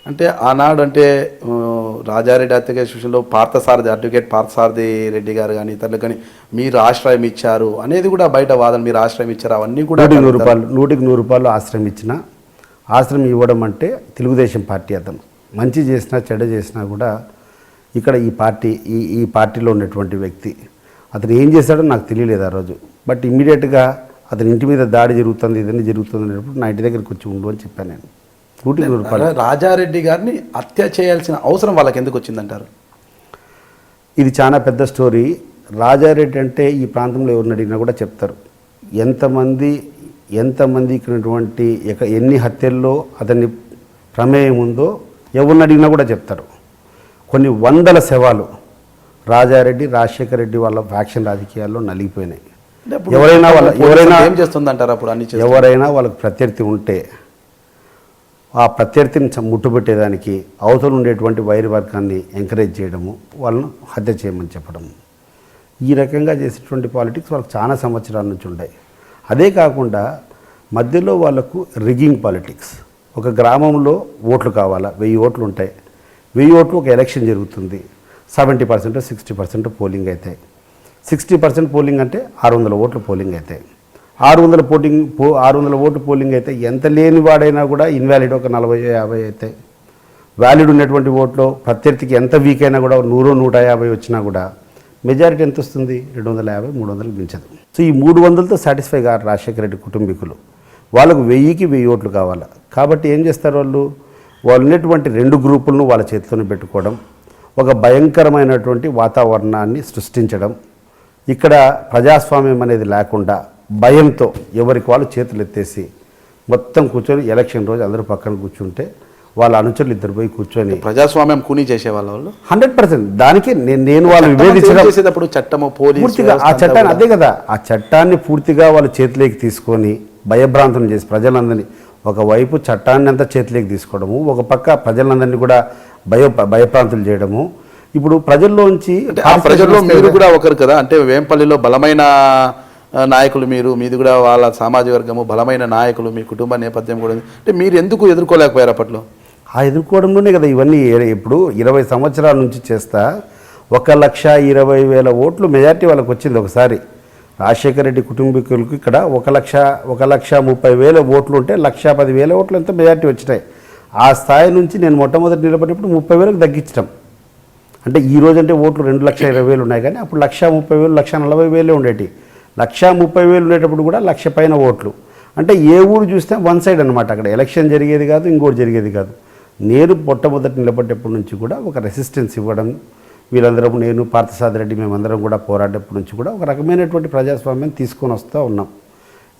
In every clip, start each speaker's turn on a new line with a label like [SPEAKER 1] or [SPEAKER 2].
[SPEAKER 1] అంటే ఆనాడు అంటే రాజారెడ్డి హత్య విషయంలో అడ్వకేట్ పార్థసారథి రెడ్డి గారు కానీ ఇతరులు కానీ మీరు ఆశ్రయం ఇచ్చారు అనేది కూడా బయట వాదన, మీరు ఆశ్రయం ఇచ్చారు అవన్నీ కూడా
[SPEAKER 2] 100 రూపాయలు ఆశ్రయం ఇచ్చిన, ఆశ్రయం ఇవ్వడం అంటే తెలుగుదేశం పార్టీ అతను మంచి చేసినా చెడ్డ చేసినా కూడా ఇక్కడ ఈ పార్టీలో ఉన్నటువంటి వ్యక్తి అతను ఏం చేశాడో నాకు తెలియలేదు ఆ రోజు. బట్ ఇమ్మీడియట్గా అతని ఇంటి మీద దాడి జరుగుతుంది, ఇదన్నీ జరుగుతుంది అనేటప్పుడు నా ఇంటి దగ్గరికి వచ్చి ఉండు అని చెప్పాను నేను. 100 రూపాయలు.
[SPEAKER 1] రాజారెడ్డి గారిని హత్య చేయాల్సిన అవసరం వాళ్ళకి ఎందుకు వచ్చిందంటారు?
[SPEAKER 2] ఇది చాలా పెద్ద స్టోరీ. రాజారెడ్డి అంటే ఈ ప్రాంతంలో ఎవరిని అడిగినా కూడా చెప్తారు. ఎంతమంది ఇక్కడటువంటి ఎన్ని హత్యల్లో అతన్ని ప్రమేయం ఉందో ఎవరిని అడిగినా కూడా చెప్తారు. కొన్ని వందల శవాలు రాజారెడ్డి, రాజశేఖర రెడ్డి వాళ్ళ ఫ్యాక్షన్ రాజకీయాల్లో నలిగిపోయినాయి. ఎవరైనా
[SPEAKER 1] ఏం చేస్తుందంటారు అప్పుడు?
[SPEAKER 2] ఎవరైనా వాళ్ళకి ప్రత్యర్థి ఉంటే ఆ ప్రత్యర్థిని ముట్టుపెట్టేదానికి అవతల ఉండేటువంటి వైరు వర్గాన్ని ఎంకరేజ్ చేయడము, వాళ్ళను హత్య చేయమని చెప్పడము, ఈ రకంగా చేసేటువంటి పాలిటిక్స్ వాళ్ళకి చాలా సంవత్సరాల నుంచి ఉన్నాయి. అదే కాకుండా మధ్యలో వాళ్ళకు రిగ్గింగ్ పాలిటిక్స్. ఒక గ్రామంలో ఓట్లు కావాలా, 1000 ఓట్లు ఉంటాయి. 1000 ఓట్లు ఒక ఎలక్షన్ జరుగుతుంది. 70% 60% పోలింగ్ అవుతాయి. 60% పోలింగ్ అంటే 600 ఓట్లు పోలింగ్ అవుతాయి. 600 ఓటు పోలింగ్ అయితే ఎంత లేని వాడైనా కూడా ఇన్వాలిడ్ ఒక 40-50 అవుతాయి. వ్యాలిడ్ ఉన్నటువంటి ఓట్లో ప్రత్యర్థికి ఎంత వీక్ అయినా కూడా 100-150 వచ్చినా కూడా మెజారిటీ ఎంత వస్తుంది? 250-300 మించదు. సో ఈ 300తో సాటిస్ఫై కాదు రాజశేఖర రెడ్డి కుటుంబీకులు. వాళ్ళకు 1000కి ఓట్లు కావాలి. కాబట్టి ఏం చేస్తారు వాళ్ళు ఉన్నటువంటి 2 గ్రూపులను వాళ్ళ చేతిలోనే పెట్టుకోవడం, ఒక భయంకరమైనటువంటి వాతావరణాన్ని సృష్టించడం, ఇక్కడ ప్రజాస్వామ్యం అనేది లేకుండా భయంతో ఎవరికి వాళ్ళు చేతులు ఎత్తేసి మొత్తం కూర్చొని ఎలక్షన్ రోజు అందరూ పక్కన కూర్చుంటే వాళ్ళ అనుచరులు ఇద్దరు పోయి కూర్చొని
[SPEAKER 1] ప్రజాస్వామ్యం కూనీ చేసేవాళ్ళు
[SPEAKER 2] 100%. దానికి నేను వాళ్ళు విభేదించేటప్పుడు
[SPEAKER 1] చట్టము పూర్తిగా
[SPEAKER 2] ఆ చట్టాన్ని అదే కదా, ఆ చట్టాన్ని పూర్తిగా వాళ్ళ చేతిలోకి తీసుకొని భయభ్రాంతులు చేసి ప్రజలందరినీ, ఒకవైపు చట్టాన్ని అంతా చేతిలోకి తీసుకోవడము, ఒక పక్క ప్రజలందరినీ కూడా భయభ్రాంతులు చేయడము. ఇప్పుడు ప్రజల్లోంచి
[SPEAKER 1] మీరు కూడా ఒకరు కదా, అంటే వేంపల్లిలో బలమైన నాయకులు మీది కూడా వాళ్ళ సామాజిక వర్గము బలమైన నాయకులు, మీ కుటుంబ నేపథ్యం కూడా, అంటే మీరు ఎందుకు ఎదుర్కోలేకపోయారు అప్పట్లో?
[SPEAKER 2] ఆ ఎదుర్కోవడంలోనే కదా ఇవన్నీ. ఇప్పుడు 20 సంవత్సరాల నుంచి చేస్తా 1,20,000 ఓట్లు మెజార్టీ వాళ్ళకి వచ్చింది ఒకసారి. రాజశేఖర రెడ్డి కుటుంబీకులకు ఇక్కడ 1,30,000 ఓట్లు ఉంటే 1,10,000 ఓట్లు ఎంత మెజార్టీ వచ్చినాయి. ఆ స్థాయి నుంచి నేను మొట్టమొదటి నిలబడినప్పుడు 30,000కు తగ్గించడం. అంటే ఈ రోజు అంటే ఓట్లు 2,20,000 ఉన్నాయి, కానీ అప్పుడు 1,30,000 1,40,000 ఉండేటి. 1,30,000 ఉండేటప్పుడు కూడా 1,00,000 పైన ఓట్లు. అంటే ఏ ఊరు చూస్తే వన్ సైడ్ అనమాట. అక్కడ ఎలక్షన్ జరిగేది కాదు, ఇంకోటి జరిగేది కాదు. నేను మొట్టమొదటి నిలబడ్డప్పటి నుంచి కూడా ఒక రెసిస్టెన్స్ ఇవ్వడం, వీళ్ళందరం, నేను పార్థసారథి రెడ్డి, మేమందరం కూడా పోరాడేప్పటి నుంచి కూడా ఒక రకమైనటువంటి ప్రజాస్వామ్యం తీసుకొని వస్తూ ఉన్నాం.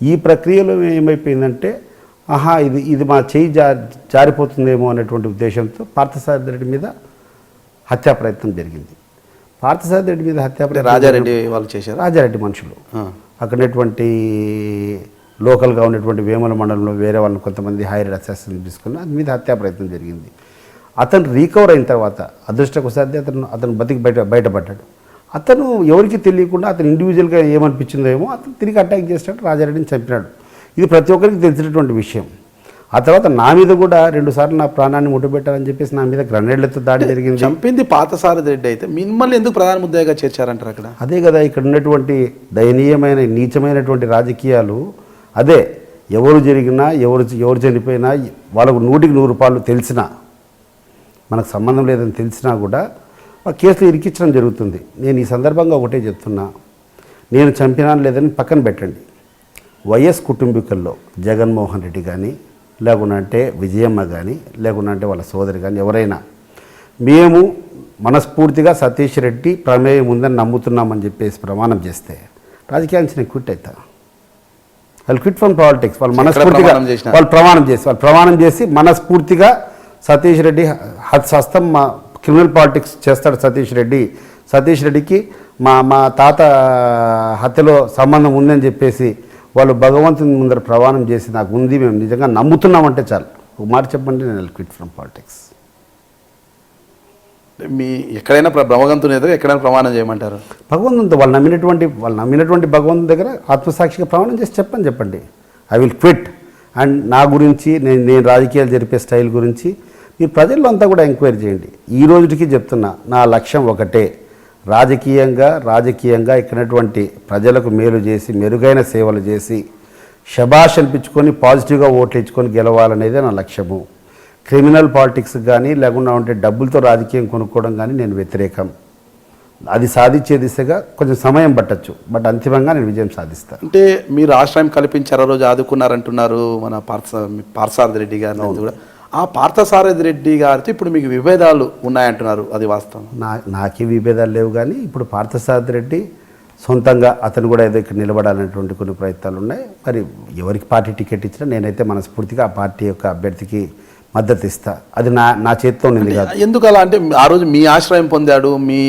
[SPEAKER 2] ఈ ప్రక్రియలో ఏమైపోయిందంటే ఇది మా చేయి జారిపోతుందేమో అనేటువంటి ఉద్దేశంతో పార్థసారథి రెడ్డి మీద హత్యా ప్రయత్నం జరిగింది. పార్థసారథి రెడ్డి మీద హత్యా ప్రయత్నం
[SPEAKER 1] రాజారెడ్డి వాళ్ళు చేశారు.
[SPEAKER 2] రాజారెడ్డి మనుషులు అక్కడటువంటి లోకల్గా ఉన్నటువంటి వేముల మండలంలో వేరే వాళ్ళని కొంతమంది హైరెడ్ అసాసిన్ తీసుకుని అది మీద హత్యా ప్రయత్నం జరిగింది. అతను రీకవర్ అయిన తర్వాత అదృష్టవశాత్తు అతను బతికి బయటపడ్డాడు. అతను ఎవరికి తెలియకుండా అతను ఇండివిజువల్గా ఏమనిపించిందో ఏమో అతను తిరిగి అటాక్ చేసినట్టు రాజారెడ్డిని చంపినాడు. ఇది ప్రతి ఒక్కరికి తెలిసినటువంటి విషయం. ఆ తర్వాత నా మీద కూడా 2 సార్లు నా ప్రాణాన్ని ముట్టుబెట్టారని చెప్పేసి నా మీద గ్రనేడ్లతో దాడి జరిగింది.
[SPEAKER 1] చంపింది పార్థసారథి రెడ్డి అయితే మిమ్మల్ని ఎందుకు ప్రధాన ముద్దాయిగా చేర్చారంటారు అక్కడ?
[SPEAKER 2] అదే కదా ఇక్కడ ఉన్నటువంటి దయనీయమైన నీచమైనటువంటి రాజకీయాలు. అదే ఎవరు జరిగినా ఎవరు చనిపోయినా వాళ్ళకు 100కి 100 తెలిసినా, మనకు సంబంధం లేదని తెలిసినా కూడా ఆ కేసులు ఇరికించడం జరుగుతుంది. నేను ఈ సందర్భంగా ఒకటే చెప్తున్నా, నేను చంపినాను లేదని పక్కన పెట్టండి. వైఎస్ కుటుంబీకుల్లో జగన్మోహన్ రెడ్డి కానీ, లేకుంటే విజయమ్మ కానీ, లేకుంటే వాళ్ళ సోదరి కానీ ఎవరైనా మేము మనస్ఫూర్తిగా సతీష్ రెడ్డి ప్రమేయం ఉందని నమ్ముతున్నామని చెప్పేసి ప్రమాణం చేస్తే రాజకీయానికి నేను క్విట్ అవుతా. వాళ్ళు క్విట్ ఫ్రమ్ పాలిటిక్స్. వాళ్ళు మనస్ఫూర్తిగా వాళ్ళు ప్రమాణం చేసి మనస్ఫూర్తిగా సతీష్ రెడ్డి హస్తం మా క్రిమినల్ పాలిటిక్స్ చేస్తాడు సతీష్ రెడ్డికి మా తాత హత్యలో సంబంధం ఉందని చెప్పేసి వాళ్ళు భగవంతుని ముందర ప్రమాణం చేసి నాకు ఉంది, మేము నిజంగా నమ్ముతున్నామంటే చాలు. ఒక మాట చెప్పండి, నేను క్విట్ ఫ్రమ్ పాలిటిక్స్.
[SPEAKER 1] మీ ఎక్కడైనా భగవంతుని ఎదురు ఎక్కడైనా ప్రమాణం చేయమంటారు?
[SPEAKER 2] భగవంతునితో వాళ్ళు నమ్మినటువంటి భగవంతుని దగ్గర ఆత్మసాక్షిగా ప్రమాణం చేసి చెప్పండి ఐ విల్ క్విట్. అండ్ నా గురించి నేను రాజకీయాలు జరిపే స్టైల్ గురించి ఈ ప్రజల్లో అంతా కూడా ఎంక్వైరీ చేయండి. ఈ రోజుకి చెప్తున్నా, నా లక్ష్యం ఒకటే, రాజకీయంగా ఇక్కడటువంటి ప్రజలకు మేలు చేసి మెరుగైన సేవలు చేసి శబాష్ అనిపించుకొని పాజిటివ్గా ఓట్లు ఇచ్చుకొని గెలవాలనేదే నా లక్ష్యము. క్రిమినల్ పాలిటిక్స్ కానీ లేకుండా ఉంటే డబ్బులతో రాజకీయం కొనుక్కోవడం కానీ నేను వ్యతిరేకం. అది సాధించే దిశగా కొంచెం సమయం పట్టచ్చు, బట్ అంతిమంగా నేను విజయం సాధిస్తాను.
[SPEAKER 1] అంటే మీరు ఆశ్రయం కల్పించారు, ఆ రోజు ఆదుకున్నారంటున్నారు మన పార్థసారథి రెడ్డి గారిని కూడా. ఆ పార్థసారథి రెడ్డి గారితో ఇప్పుడు మీకు విభేదాలు ఉన్నాయంటున్నారు, అది వాస్తవం?
[SPEAKER 2] నాకే విభేదాలు లేవు, కానీ ఇప్పుడు పార్థసారథి రెడ్డి సొంతంగా అతను కూడా ఏదో ఇక్కడ నిలబడాలనేటువంటి కొన్ని ప్రయత్నాలు ఉన్నాయి. మరి ఎవరికి పార్టీ టికెట్ ఇచ్చినా నేనైతే మనస్ఫూర్తిగా ఆ పార్టీ యొక్క అభ్యర్థికి మద్దతు ఇస్తా. అది నా చేతితో ఉంది కాదు.
[SPEAKER 1] ఎందుకు అలా అంటే, ఆ రోజు మీ ఆశ్రయం పొందాడు, మీ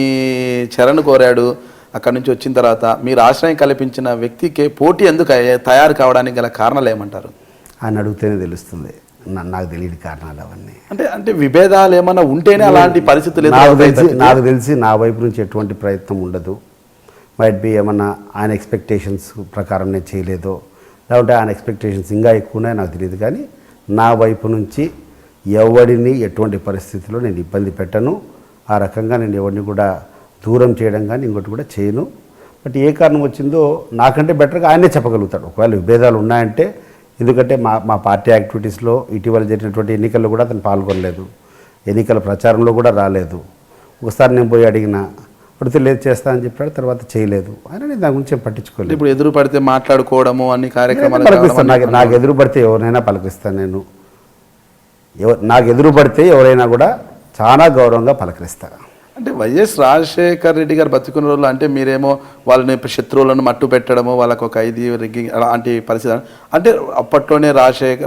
[SPEAKER 1] చరణ్ కోరాడు, అక్కడి నుంచి వచ్చిన తర్వాత మీరు ఆశ్రయం కల్పించిన వ్యక్తికి పోటీ ఎందుకు తయారు కావడానికి గల కారణాలు ఏమంటారు?
[SPEAKER 2] ఆయన అడిగితేనే తెలుస్తుంది, నాకు తెలియని కారణాలు అవన్నీ.
[SPEAKER 1] అంటే విభేదాలు ఏమైనా ఉంటేనే అలాంటి పరిస్థితులు
[SPEAKER 2] నాకు తెలిసి నా వైపు నుంచి ఎటువంటి ప్రయత్నం ఉండదు. మైట్ బి ఏమన్నా ఆయన ఎక్స్పెక్టేషన్స్ ప్రకారం నేను చేయలేదో, లేకుంటే ఆయన ఎక్స్పెక్టేషన్స్ ఇంకా ఎక్కువ ఉన్నాయో నాకు తెలియదు. కానీ నా వైపు నుంచి ఎవడిని ఎటువంటి పరిస్థితుల్లో నేను ఇబ్బంది పెట్టను. ఆ రకంగా నేను ఎవరిని కూడా దూరం చేయడం కానీ ఇంకోటి కూడా చేయను. బట్ ఏ కారణం వచ్చిందో నాకంటే బెటర్గా ఆయనే చెప్పగలుగుతాడు ఒకవేళ విభేదాలు ఉన్నాయంటే. ఎందుకంటే మా పార్టీ యాక్టివిటీస్లో ఇటీవల జరిగినటువంటి ఎన్నికల్లో కూడా అతను పాల్గొనలేదు, ఎన్నికల ప్రచారంలో కూడా రాలేదు. ఒకసారి నేను పోయి అడిగినా, పడితే లేదు చేస్తా అని చెప్పాడు, తర్వాత చేయలేదు. ఆయన నేను దాని గురించి పట్టించుకోలేదు.
[SPEAKER 1] ఇప్పుడు ఎదురు పడితే మాట్లాడుకోవడము అన్ని కార్యక్రమాలు
[SPEAKER 2] పలకరిస్తాను. నాకు ఎదురు పడితే ఎవరైనా పలకరిస్తాను. నేను నాకు ఎదురు పడితే ఎవరైనా కూడా చాలా గౌరవంగా పలకరిస్తాను.
[SPEAKER 1] అంటే వైఎస్ రాజశేఖర్ రెడ్డి గారు బతికున్న రోజులు అంటే మీరేమో వాళ్ళని శత్రువులను మట్టు పెట్టడము, వాళ్ళకు ఒక 5 రిగ్గింగ్ అలాంటి పరిస్థితి. అంటే అప్పట్లోనే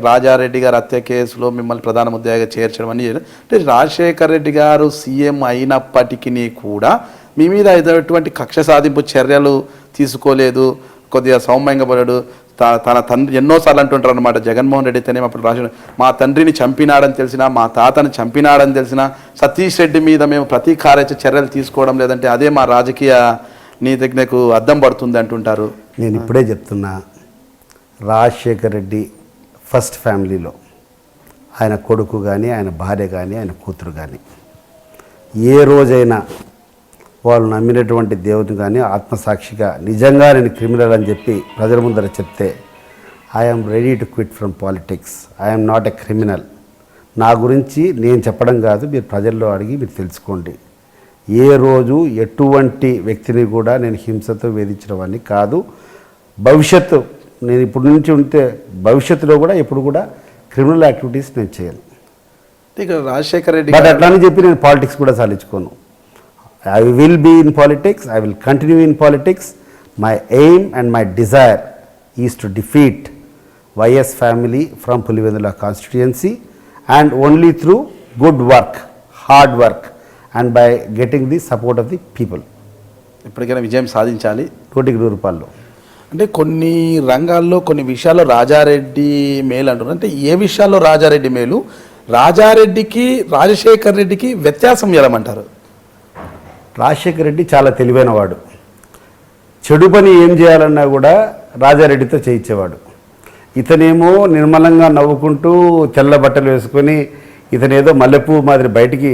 [SPEAKER 1] రాజారెడ్డి గారు హత్య కేసులో మిమ్మల్ని ప్రధాన ముద్దాయిగా చేర్చడం అని. అంటే రాజశేఖర్ రెడ్డి గారు సీఎం అయినప్పటికీ కూడా మీ మీద ఎటువంటి కక్ష సాధింపు చర్యలు తీసుకోలేదు, కొద్దిగా సౌమ్యంగా పడాడు. తన తండ్రి ఎన్నోసార్లు అంటుంటారు అనమాట, జగన్మోహన్ రెడ్డి తనే అప్పుడు రాజు మా తండ్రిని చంపినాడని తెలిసినా, మా తాతని చంపినాడని తెలిసినా సతీష్ రెడ్డి మీద మేము ప్రతీకార్య చర్యలు తీసుకోవడం లేదంటే అదే మా రాజకీయ నీతికి అద్దం పడుతుంది అంటుంటారు.
[SPEAKER 2] నేను ఇప్పుడే చెప్తున్నా, రాజశేఖర్ రెడ్డి ఫస్ట్ ఫ్యామిలీలో ఆయన కొడుకు కానీ, ఆయన భార్య కానీ, ఆయన కూతురు కానీ ఏ రోజైనా వాళ్ళు నమ్మినటువంటి దేవుని కానీ ఆత్మసాక్షిగా నిజంగా నేను క్రిమినల్ అని చెప్పి ప్రజల ముందర చెప్తే, I'm ready to quit from politics, I'm not a criminal. నా గురించి నేను చెప్పడం కాదు, మీరు ప్రజల్లో అడిగి మీరు తెలుసుకోండి. ఏ రోజు ఎటువంటి వ్యక్తిని కూడా నేను హింసతో వేధించిన వాడిని కాదు. భవిష్యత్తు నేను ఇప్పుడు నుంచి ఉంటే భవిష్యత్తులో కూడా ఎప్పుడు కూడా క్రిమినల్ యాక్టివిటీస్ నేను చేయను.
[SPEAKER 1] ఇక్కడ రాజశేఖర్ రెడ్డి
[SPEAKER 2] బట్ అట్లా అని చెప్పి నేను పాలిటిక్స్ కూడా సాధించుకోను. I will be in politics, I will continue in politics. My aim and my desire is to defeat YS family from Pulivendula constituency, and only through good work, hard work, and by getting the support of the people.
[SPEAKER 1] ఇప్పటికైనా విజయం సాధించాలి
[SPEAKER 2] 100 రూపాయలు.
[SPEAKER 1] అంటే కొన్ని రంగాల్లో కొన్ని విషయాల్లో రాజారెడ్డి మేలు అంటున్నారు. అంటే ఏ విషయాల్లో రాజారెడ్డి మేలు, రాజారెడ్డికి రాజశేఖర్ రెడ్డికి వ్యత్యాసం ఎలామంటారు?
[SPEAKER 2] రాజశేఖర్ రెడ్డి చాలా తెలివైన వాడు. చెడు పని ఏం చేయాలన్నా కూడా రాజారెడ్డితో చేయించేవాడు. ఇతనేమో నిర్మలంగా నవ్వుకుంటూ తెల్ల బట్టలు వేసుకొని ఇతనేదో మల్లెపూ మాదిరి బయటికి